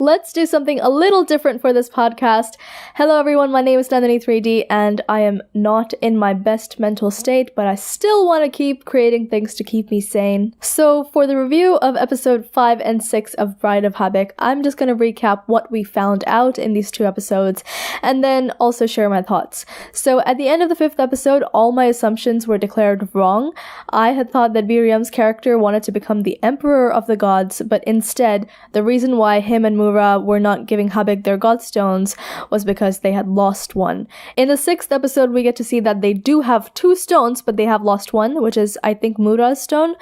Let's do something a little different for this podcast. Hello everyone, my name is Nandini3D and I am not in my best mental state, but I still want to keep creating things to keep me sane. So for the review of episode 5 and 6 of Bride of Habaek, I'm just going to recap what we found out in these 2 episodes and then also share my thoughts. So at the end of the 5th episode, all my assumptions were declared wrong. I had thought that Bi Ryum's character wanted to become the emperor of the gods, but instead, the reason why him and were not giving Habaek their godstones was because they had lost one. In the 6th episode, we get to see that they do have 2 stones, but they have lost one, which is, I think, Mura's stone.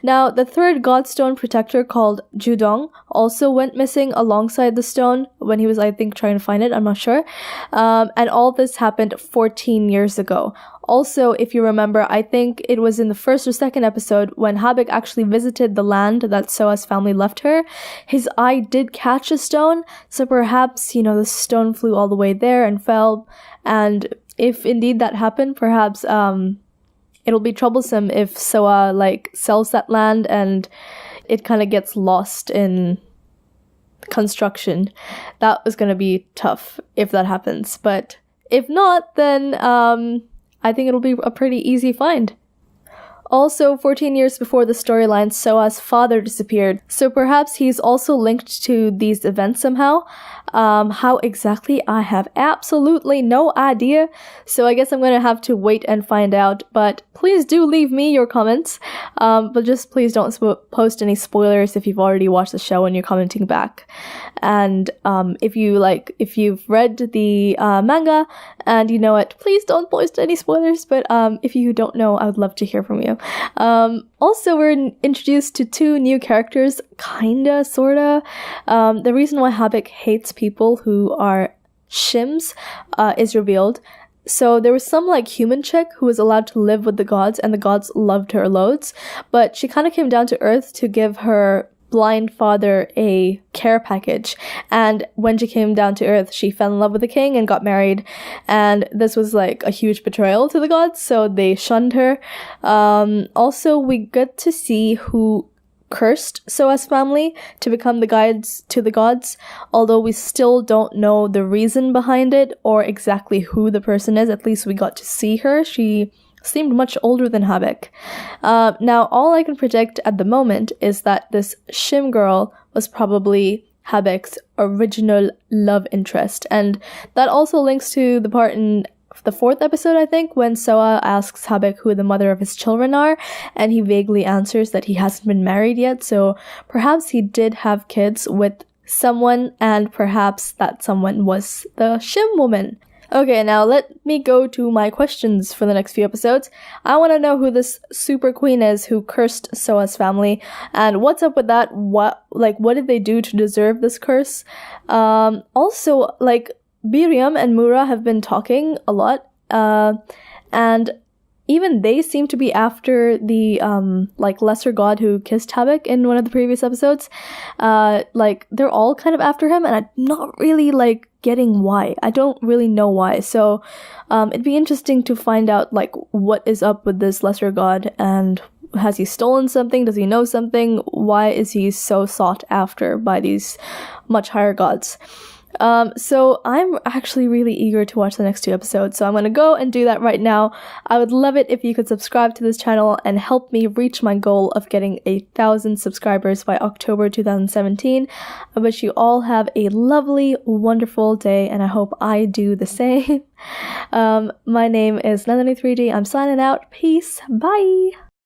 Now, the 3rd godstone protector called Ju-Dong also went missing alongside the stone when he was, I think, trying to find it. I'm not sure. And all this happened 14 years ago. Also, if you remember, I think it was in the 1st or 2nd episode when Habaek actually visited the land that Soa's family left her. His eye did catch a stone, so perhaps, the stone flew all the way there and fell. And if indeed that happened, perhaps it'll be troublesome if Soa sells that land and it kind of gets lost in construction. That was going to be tough if that happens. But if not, then I think it'll be a pretty easy find. Also, 14 years before the storyline, Soa's father disappeared, so perhaps he's also linked to these events somehow. How exactly, I have absolutely no idea, so I guess I'm gonna have to wait and find out, but please do leave me your comments, but just please don't post any spoilers if you've already watched the show and you're commenting back. And if you've read the manga and you know it, please don't post any spoilers, but if you don't know, I would love to hear from you. Also, we're introduced to 2 new characters, kinda, sorta. The reason why Habaek hates people who are shims is revealed. So there was some human chick who was allowed to live with the gods, and the gods loved her loads, but she kind of came down to earth to give her blind father a care package, and when she came down to earth, she fell in love with the king and got married, and this was a huge betrayal to the gods, so they shunned her. Also, we get to see who cursed Soa's family to become the guides to the gods, although we still don't know the reason behind it or exactly who the person is. At least we got to see her. She seemed much older than Habaek. Now, all I can predict at the moment is that this Shim girl was probably Habaek's original love interest, and that also links to the part in the 4th episode, I think, when Soa asks Habaek who the mother of his children are, and he vaguely answers that he hasn't been married yet, so perhaps he did have kids with someone, and perhaps that someone was the Shim woman. Okay, now let me go to my questions for the next few episodes. I want to know who this super queen is who cursed Soa's family, and what's up with that? What did they do to deserve this curse? Also, Bi Ryum and Mura have been talking a lot, and even they seem to be after the lesser god who kissed Habaek in one of the previous episodes. They're all kind of after him, and I'm not really getting why. I don't really know why. So it'd be interesting to find out what is up with this lesser god, and has he stolen something? Does he know something? Why is he so sought after by these much higher gods? So I'm actually really eager to watch the next 2 episodes, so I'm gonna go and do that right now. I would love it if you could subscribe to this channel and help me reach my goal of getting 1,000 subscribers by October 2017. I wish you all have a lovely, wonderful day, and I hope I do the same. My name is Nandini3D. I'm signing out. Peace. Bye!